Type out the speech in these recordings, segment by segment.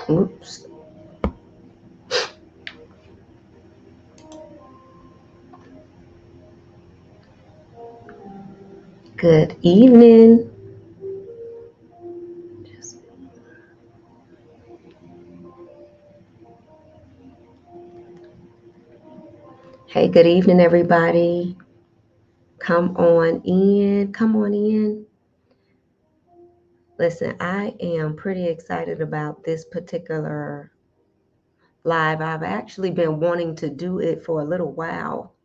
Oops. Good evening. Hey, good evening, everybody. Come on in. Come on in. Listen, I am pretty excited about this particular live. I've actually been wanting to do it for a little while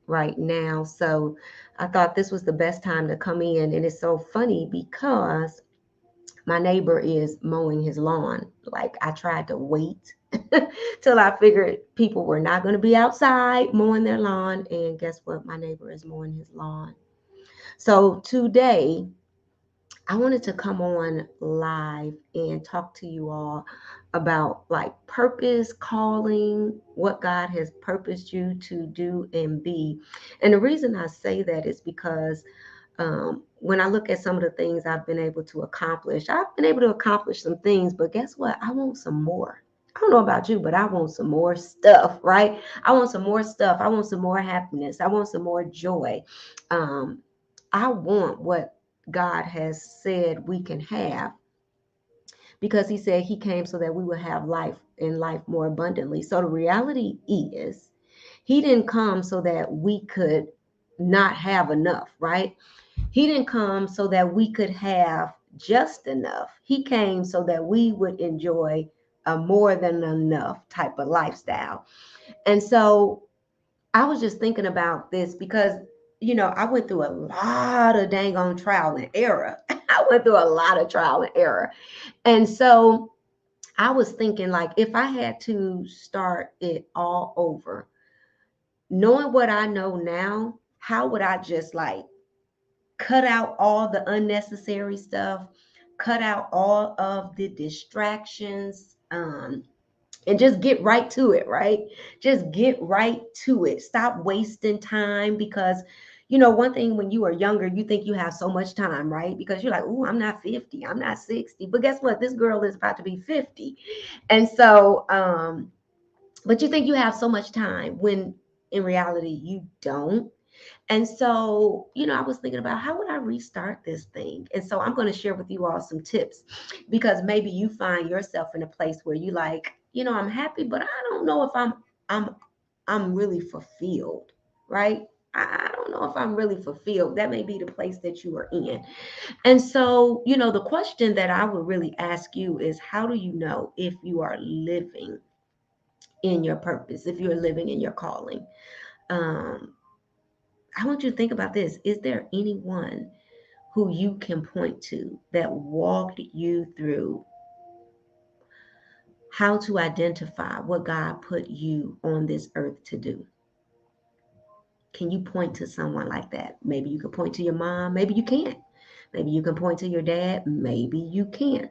right now. So I thought this was the best time to come in. And it's so funny because my neighbor is mowing his lawn. Like I tried to wait till I figured people were not going to be outside mowing their lawn. And guess what? My neighbor is mowing his lawn. So today, I wanted to come on live and talk to you all about like purpose, calling, what God has purposed you to do and be. And the reason I say that is because when I look at some of the things I've been able to accomplish, I've been able to accomplish some things, but guess what? I want some more. I don't know about you, but I want some more stuff, right? I want some more stuff. I want some more happiness. I want some more joy. Um, I want what God has said we can have because He said He came so that we would have life and life more abundantly. So the reality is, He didn't come so that we could not have enough, right? He didn't come so that we could have just enough. He came so that we would enjoy a more than enough type of lifestyle. And so I was just thinking about this because, I went through a lot of dang on trial and error. I went through a lot of trial and error. And so I was thinking, like, if I had to start it all over, knowing what I know now, how would I just like cut out all the unnecessary stuff, cut out all of the distractions, and just get right to it, right? Just get right to it. Stop wasting time because, one thing when you are younger, you think you have so much time, right? Because you're like, oh, I'm not 50, I'm not 60. But guess what? This girl is about to be 50. And so, but you think you have so much time when in reality you don't. And so, I was thinking about how would I restart this thing? And so I'm going to share with you all some tips because maybe you find yourself in a place where you like, I'm happy, but I don't know if I'm I'm really fulfilled, right? I don't know if I'm really fulfilled. That may be the place that you are in. And so, the question that I would really ask you is how do you know if you are living in your purpose, if you're living in your calling? Um, I want you to think about this. Is there anyone who you can point to that walked you through how to identify what God put you on this earth to do? Can you point to someone like that? Maybe you could point to your mom. Maybe you can't. Maybe you can point to your dad. Maybe you can't.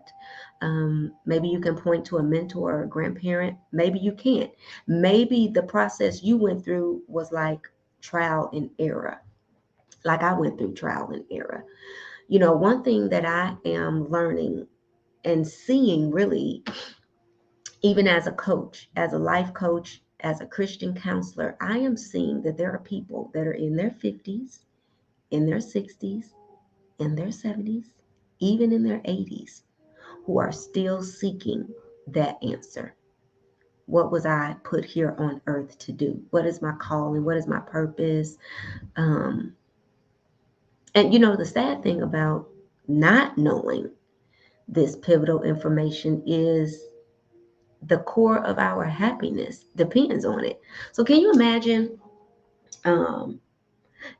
Maybe you can point to a mentor or a grandparent. Maybe you can't. Maybe the process you went through was like trial and error, like I went through trial and error. One thing that I am learning and seeing really, even as a coach, as a life coach, as a Christian counselor, I am seeing that there are people that are in their 50s, in their 60s, in their 70s, even in their 80s, who are still seeking that answer. What was I put here on earth to do? What is my calling? What is my purpose? Um, and the sad thing about not knowing this pivotal information is the core of our happiness depends on it. So can you imagine um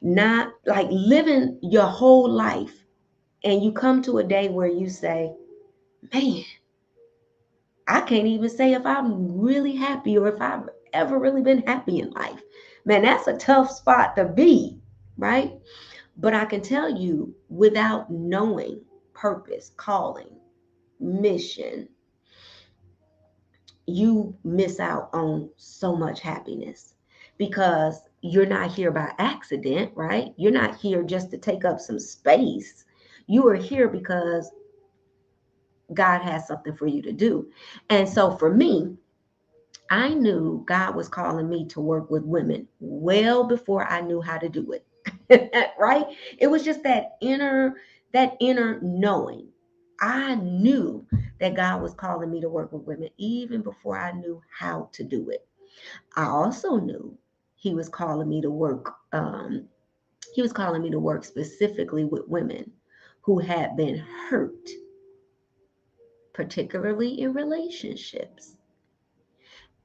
not like living your whole life and you come to a day where you say, man, I can't even say if I'm really happy or if I've ever really been happy in life. Man, that's a tough spot to be, right? But I can tell you without knowing purpose, calling, mission, you miss out on so much happiness because you're not here by accident, right? You're not here just to take up some space. You are here because God has something for you to do. And so for me, I knew God was calling me to work with women well before I knew how to do it. Right? It was just that inner knowing. I knew that God was calling me to work with women even before I knew how to do it. I also knew he was calling me to work he was calling me to work specifically with women who had been hurt, particularly in relationships.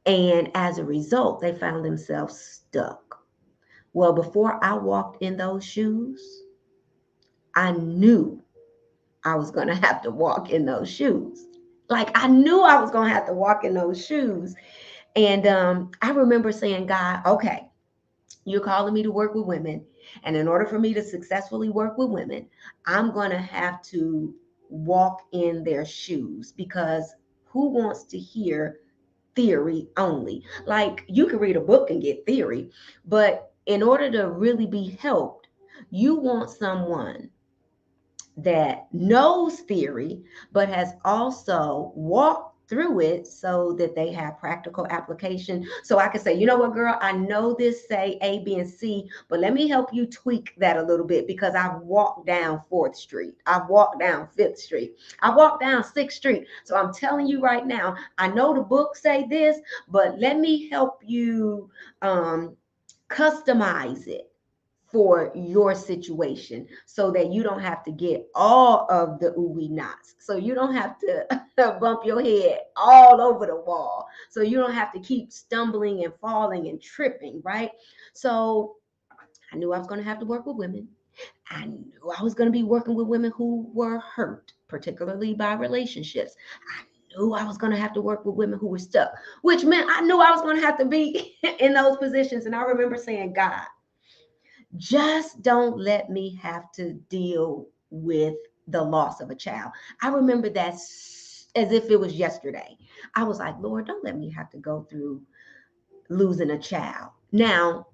And as a result, they found themselves stuck. Well, before I walked in those shoes, I knew I was going to have to walk in those shoes. Like I knew I was going to have to walk in those shoes. And I remember saying, God, okay, you're calling me to work with women. And in order for me to successfully work with women, I'm going to have to walk in their shoes, because who wants to hear theory only? Like you can read a book and get theory, but in order to really be helped, you want someone that knows theory but has also walked through it so that they have practical application. So I can say, you know what, girl, I know this say A, B, and C, but let me help you tweak that a little bit, because I've walked down 4th Street. I've walked down 5th Street. I walked down 6th Street. So I'm telling you right now, I know the book say this, but let me help you customize it for your situation so that you don't have to get all of the ooey knots. So you don't have to bump your head all over the wall. So you don't have to keep stumbling and falling and tripping, right? So I knew I was going to have to work with women. I knew I was going to be working with women who were hurt, particularly by relationships. I knew I was going to have to work with women who were stuck, which meant I knew I was going to have to be in those positions. And I remember saying, God, just don't let me have to deal with the loss of a child. I remember that as if it was yesterday. I was like, Lord, don't let me have to go through losing a child. Now,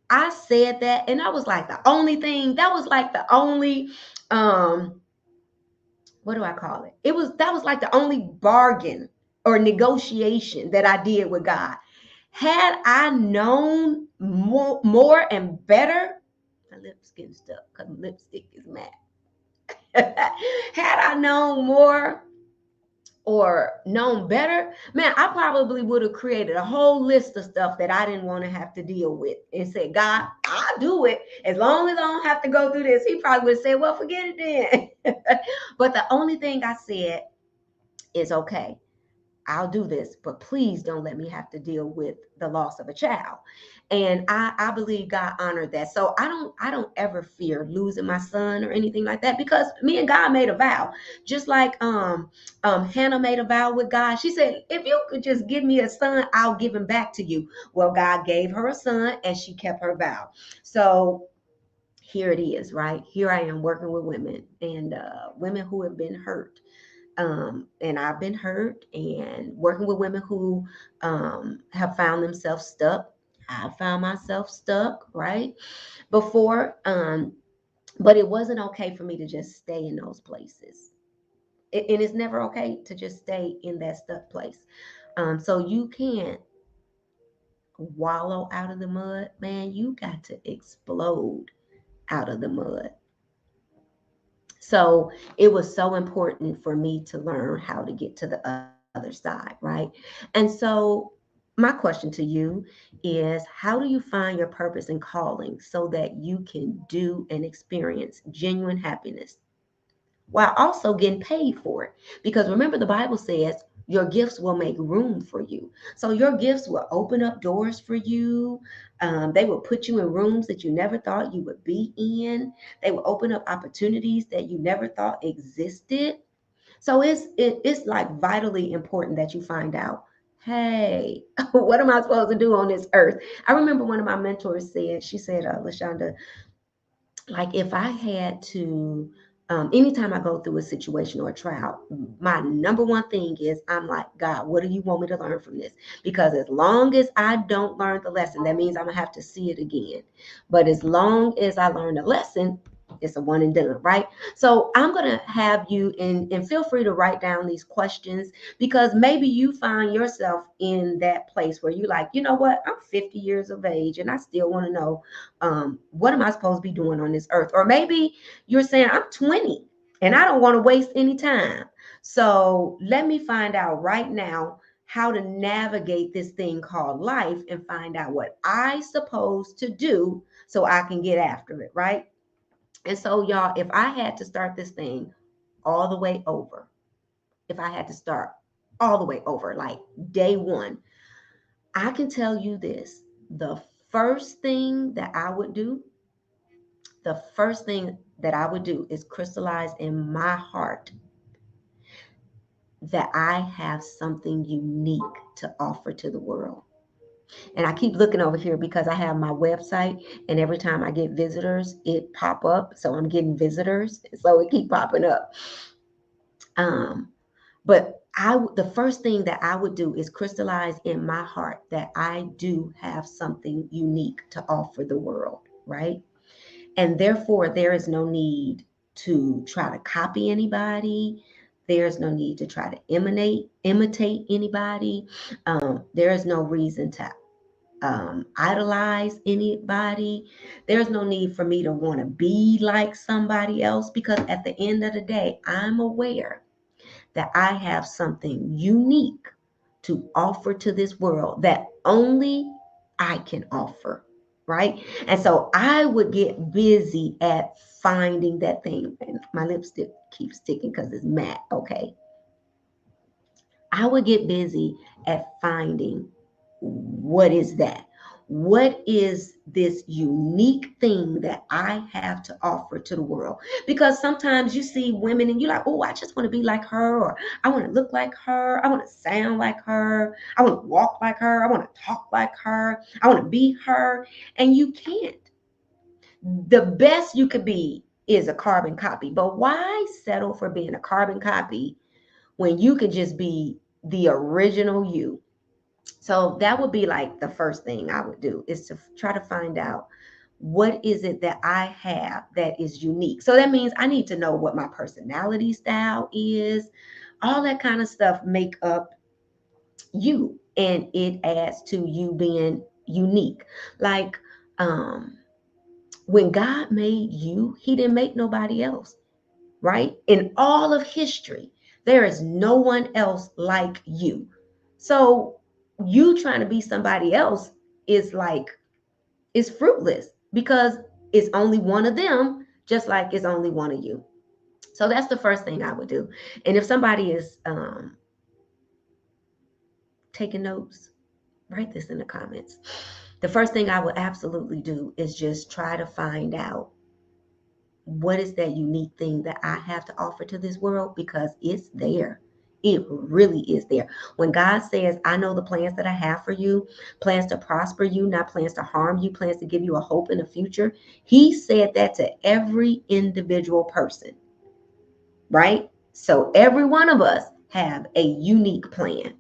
I said that, and that was like the only thing, that was like the only, what do I call it? That was like the only bargain or negotiation that I did with God. Had I known more and better, my lips getting stuck because lipstick is matte. Had I known more or known better, man, I probably would have created a whole list of stuff that I didn't want to have to deal with and said, God, I'll do it as long as I don't have to go through this. He probably would have said, well, forget it then. But the only thing I said is, okay, I'll do this, but please don't let me have to deal with the loss of a child. And I believe God honored that. So I don't ever fear losing my son or anything like that, because me and God made a vow. Just like Hannah made a vow with God. She said, if you could just give me a son, I'll give him back to you. Well, God gave her a son and she kept her vow. So here it is, right? Here I am working with women, and women who have been hurt. And I've been hurt, and working with women who have found themselves stuck. I found myself stuck, right? Before, but it wasn't okay for me to just stay in those places. And it's never okay to just stay in that stuck place. So you can't wallow out of the mud, man. You got to explode out of the mud. So it was so important for me to learn how to get to the other side, right? And so my question to you is, how do you find your purpose and calling so that you can do and experience genuine happiness while also getting paid for it? Because remember, the Bible says your gifts will make room for you. So your gifts will open up doors for you. They will put you in rooms that you never thought you would be in. They will open up opportunities that you never thought existed. So it's like vitally important that you find out, hey, what am I supposed to do on this earth? I remember one of my mentors said, she said, LaShonda, like if I had to, anytime I go through a situation or a trial, my number one thing is, I'm like, God, what do you want me to learn from this? Because as long as I don't learn the lesson, that means I'm gonna have to see it again. But as long as I learn the lesson, It's a one and done, right? So I'm going to have you, and feel free to write down these questions, because maybe you find yourself in that place where you like, you know what, I'm 50 years of age and I still want to know, what am I supposed to be doing on this earth? Or maybe you're saying I'm 20 and I don't want to waste any time. So let me find out right now how to navigate this thing called life and find out what I supposed to do so I can get after it, right? And so, y'all, if I had to start this thing all the way over, if I had to start all the way over, like day one, I can tell you this. The first thing that I would do, the first thing that I would do is crystallize in my heart that I have something unique to offer to the world. And I keep looking over here because I have my website, and every time I get visitors, it pop up. So I'm getting visitors. So it keep popping up. Um, but the first thing that I would do is crystallize in my heart that I do have something unique to offer the world, right? And therefore, there is no need to try to copy anybody. There's no need to try to imitate anybody. There is no reason to idolize anybody. There's no need for me to want to be like somebody else, because at the end of the day, I'm aware that I have something unique to offer to this world that only I can offer, right? And so I would get busy at finding that thing. And my lipstick keeps sticking because it's matte, okay? I would get busy at finding, what is that? What is this unique thing that I have to offer to the world? Because sometimes you see women and you're like, oh, I just want to be like her, or I want to look like her, I want to sound like her, I want to walk like her, I want to talk like her, I want to be her. And you can't. The best you could be is a carbon copy. But why settle for being a carbon copy when you could just be the original you? So that would be like the first thing I would do, is to try to find out, what is it that I have that is unique. So that means I need to know what my personality style is. All that kind of stuff make up you, and it adds to you being unique. Like, when God made you, he didn't make nobody else, right? In all of history, there is no one else like you. So you trying to be somebody else is like, it's fruitless, because it's only one of them, just like it's only one of you. So that's the first thing I would do. And if somebody is taking notes, write this in the comments. The first thing I would absolutely do is just try to find out, what is that unique thing that I have to offer to this world, because it's there. It really is there. When God says, I know the plans that I have for you, plans to prosper you, not plans to harm you, plans to give you a hope in the future, he said that to every individual person, right? So every one of us have a unique plan.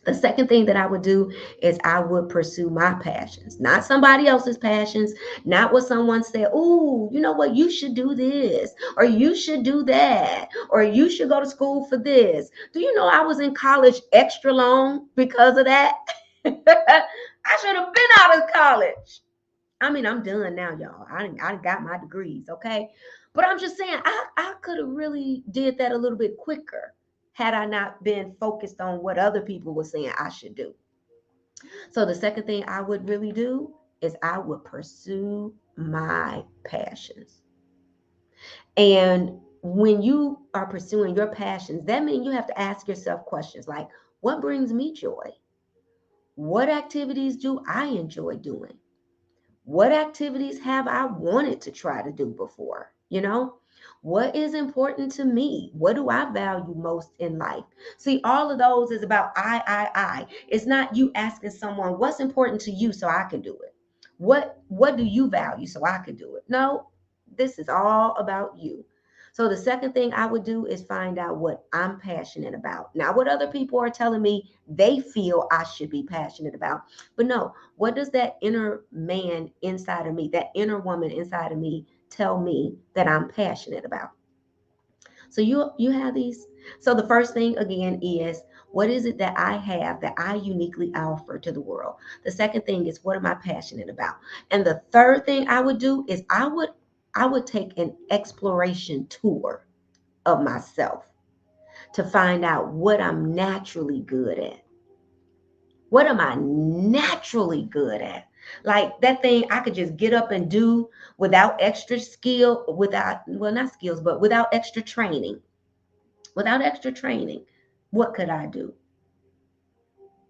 The second thing that I would do is I would pursue my passions, not somebody else's passions, not what someone said, oh, you know what, you should do this, or you should do that, or you should go to school for this. Do you know I was in college extra long because of that? I should have been out of college. I mean, I'm done now, y'all. I got my degrees, okay? But I'm just saying, I could have really did that a little bit quicker had I not been focused on what other people were saying I should do. So the second thing I would really do is I would pursue my passions. And when you are pursuing your passions, that means you have to ask yourself questions like, what brings me joy? What activities do I enjoy doing? What activities have I wanted to try to do before? You know, what is important to me? What do I value most in life? See, all of those is about I. It's not you asking someone what's important to you so I can do it. What do you value so I can do it? No, this is all about you. So the second thing I would do is find out what I'm passionate about. Not what other people are telling me they feel I should be passionate about. But no, what does that inner man inside of me, that inner woman inside of me tell me that I'm passionate about. So you have these. So the first thing again is, what is it that I have that I uniquely offer to the world? The second thing is, what am I passionate about? And the third thing I would do is I would take an exploration tour of myself to find out what I'm naturally good at. What am I naturally good at? Like that thing I could just get up and do without extra skill, without, well, not skills, but without extra training. Without extra training, what could I do?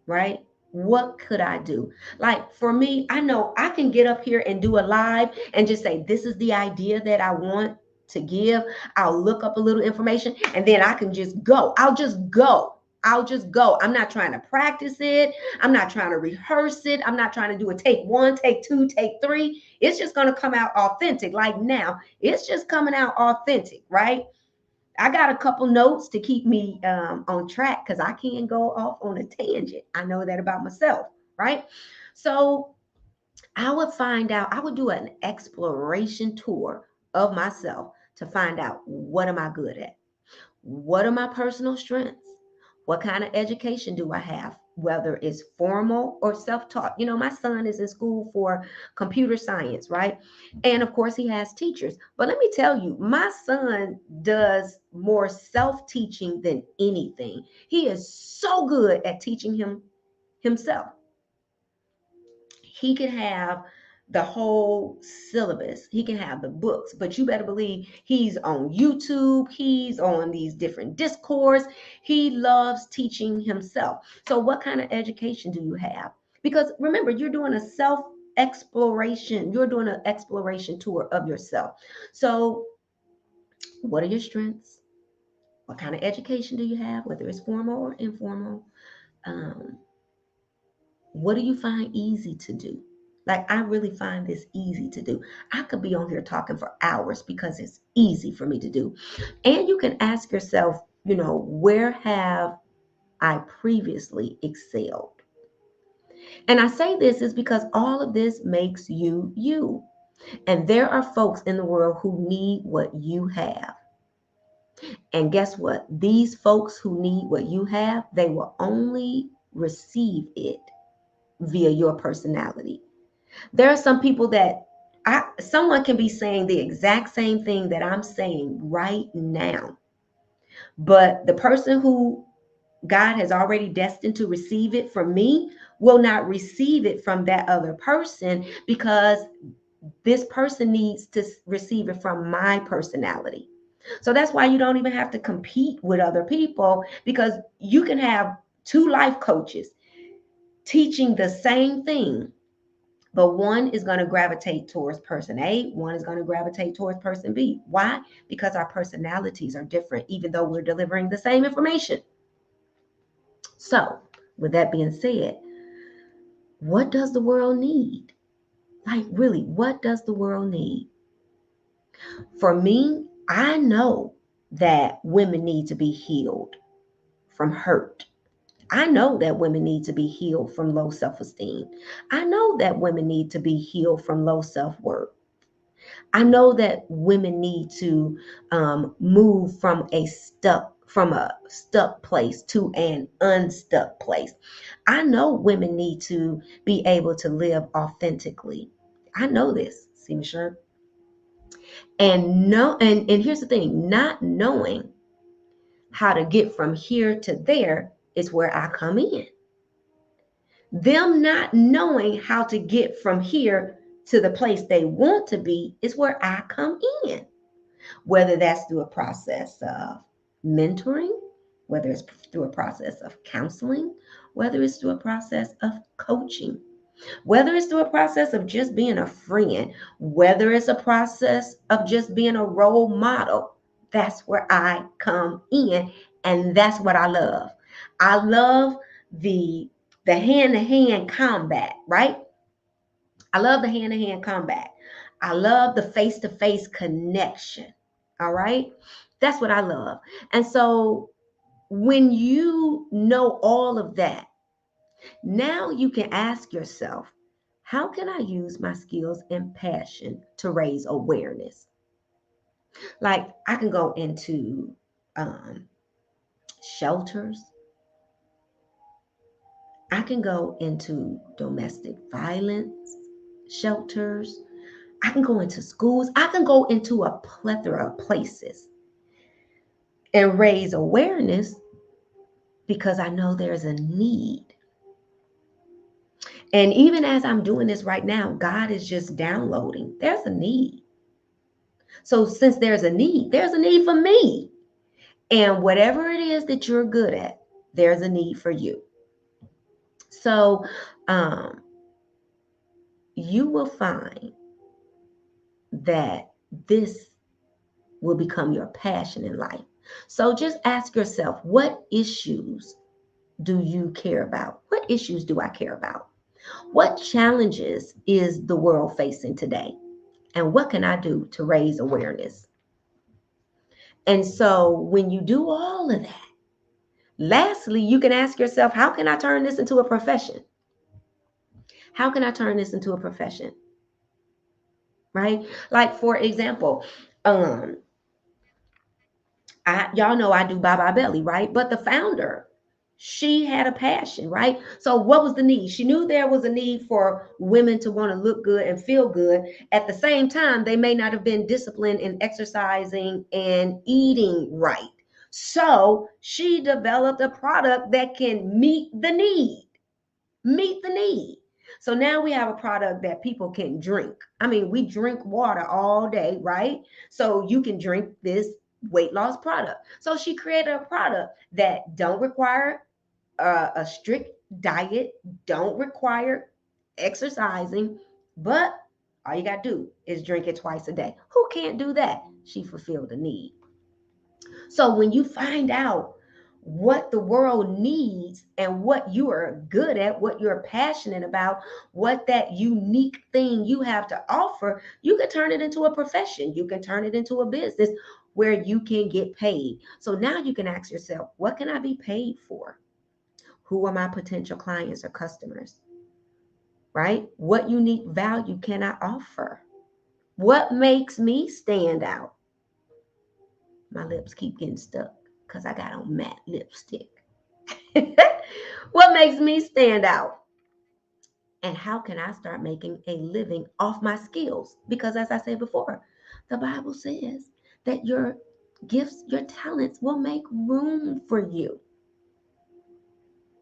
Right? What could I do? Like for me, I know I can get up here and do a live and just say, this is the idea that I want to give. I'll look up a little information and then I can just go. I'll just go. I'll just go. I'm not trying to practice it. I'm not trying to rehearse it. I'm not trying to do a take one, take two, take three. It's just going to come out authentic. Like now, it's just coming out authentic, right? I got a couple notes to keep me on track because I can go off on a tangent. I know that about myself, right? So I would find out, I would do an exploration tour of myself to find out, what am I good at? What are my personal strengths? What kind of education do I have? Whether it's formal or self taught. You know, my son is in school for computer science, right? And of course, he has teachers. But let me tell you, my son does more self teaching than anything. He is so good at teaching himself. He can have the whole syllabus. He can have the books, but you better believe he's on YouTube. He's on these different discourse. He loves teaching himself. So what kind of education do you have? Because remember, you're doing a self exploration. You're doing an exploration tour of yourself. So what are your strengths? What kind of education do you have, whether it's formal or informal? Um, what do you find easy to do? Like, I really find this easy to do. I could be on here talking for hours because it's easy for me to do. And you can ask yourself, where have I previously excelled? And I say this is because all of this makes you you. And there are folks in the world who need what you have. And guess what? These folks who need what you have, they will only receive it via your personality. There are some people that someone can be saying the exact same thing that I'm saying right now. But the person who God has already destined to receive it from me will not receive it from that other person because this person needs to receive it from my personality. So that's why you don't even have to compete with other people, because you can have two life coaches teaching the same thing. But one is going to gravitate towards person A, one is going to gravitate towards person B. Why? Because our personalities are different, even though we're delivering the same information. So, with that being said, what does the world need? Like, really, what does the world need? For me, I know that women need to be healed from hurt. I know that women need to be healed from low self esteem. I know that women need to be healed from low self worth. I know that women need to move from a stuck place to an unstuck place. I know women need to be able to live authentically. I know this. See me, sure. And here's the thing: not knowing how to get from here to there is where I come in. Them not knowing how to get from here to the place they want to be is where I come in. Whether that's through a process of mentoring, whether it's through a process of counseling, whether it's through a process of coaching, whether it's through a process of just being a friend, whether it's a process of just being a role model. That's where I come in, and that's what I love. I love the hand-to-hand combat, right? I love the hand-to-hand combat. I love the face-to-face connection. All right? That's what I love. And so when you know all of that, now you can ask yourself, how can I use my skills and passion to raise awareness? Like I can go into shelters. I can go into domestic violence shelters. I can go into schools. I can go into a plethora of places and raise awareness because I know there's a need. And even as I'm doing this right now, God is just downloading. There's a need. So since there's a need for me. And whatever it is that you're good at, there's a need for you. So you will find that this will become your passion in life. So just ask yourself, what issues do you care about? What issues do I care about? What challenges is the world facing today? And what can I do to raise awareness? And so when you do all of that, lastly, you can ask yourself, how can I turn this into a profession? How can I turn this into a profession? Right? Like for example, y'all know I do Bye Belly, right? But the founder, she had a passion, right? So what was the need? She knew there was a need for women to want to look good and feel good. At the same time, they may not have been disciplined in exercising and eating right. So she developed a product that can meet the need. Meet the need. So now we have a product that people can drink. I mean, we drink water all day, right? So you can drink this weight loss product. So she created a product that don't require a strict diet, don't require exercising, but all you got to do is drink it twice a day. Who can't do that? She fulfilled the need. So when you find out what the world needs and what you are good at, what you're passionate about, what that unique thing you have to offer, you can turn it into a profession. You can turn it into a business where you can get paid. So now you can ask yourself, what can I be paid for? Who are my potential clients or customers? Right? What unique value can I offer? What makes me stand out? My lips keep getting stuck because I got on matte lipstick. What makes me stand out? And how can I start making a living off my skills? Because as I said before, the Bible says that your gifts, your talents will make room for you,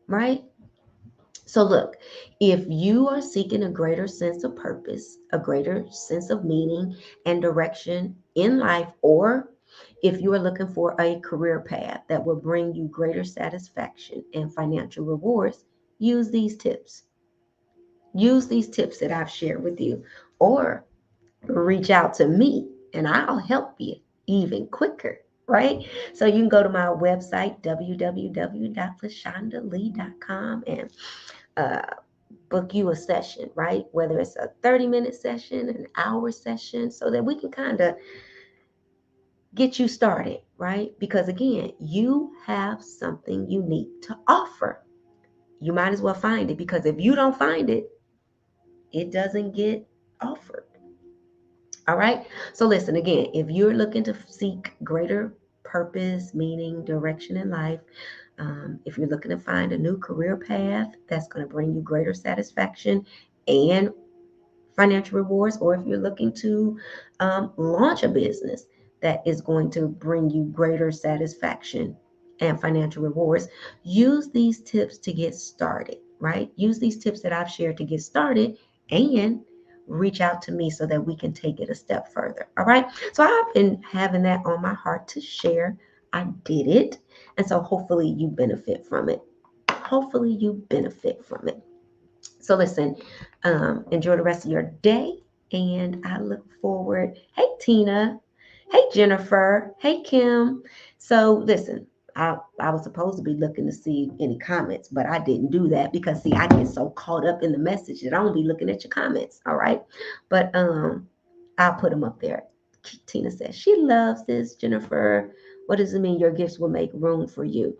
right? So look, if you are seeking a greater sense of purpose, a greater sense of meaning and direction in life, or if you are looking for a career path that will bring you greater satisfaction and financial rewards, use these tips. Use these tips that I've shared with you, or reach out to me and I'll help you even quicker. Right? So you can go to my website, www.lashondalee.com, and uh, book you a session, right? Whether it's a 30-minute session, an hour session, so that we can kind of get you started, right? Because again, you have something unique to offer. You might as well find it, because if you don't find it, it doesn't get offered. All right. So listen, again, if you're looking to seek greater purpose, meaning, direction in life, if you're looking to find a new career path that's going to bring you greater satisfaction and financial rewards, or if you're looking to launch a business that is going to bring you greater satisfaction and financial rewards, use these tips to get started, right? Use these tips that I've shared to get started, and reach out to me so that we can take it a step further. All right. So I've been having that on my heart to share. I did it. And so hopefully you benefit from it. Hopefully you benefit from it. So listen, enjoy the rest of your day, and I look forward. Hey Tina, hey Jennifer, hey Kim. So listen, I was supposed to be looking to see any comments, but I didn't do that because see, I get so caught up in the message that I don't be looking at your comments. All right, but I'll put them up there. Tina says she loves this. Jennifer, what does it mean? Your gifts will make room for you.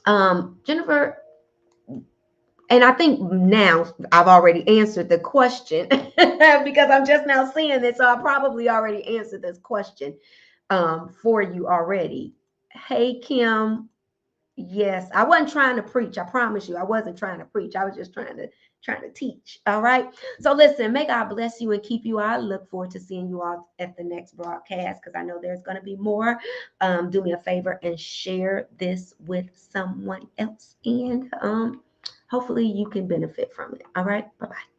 Jennifer, And I think now I've already answered the question because I'm just now seeing this. So I probably already answered this question for you already. Hey, Kim. Yes, I wasn't trying to preach. I promise you, I wasn't trying to preach. I was just trying to teach. All right. So listen, may God bless you and keep you. I look forward to seeing you all at the next broadcast because I know there's going to be more. Do me a favor and share this with someone else, and hopefully you can benefit from it. All right. Bye bye.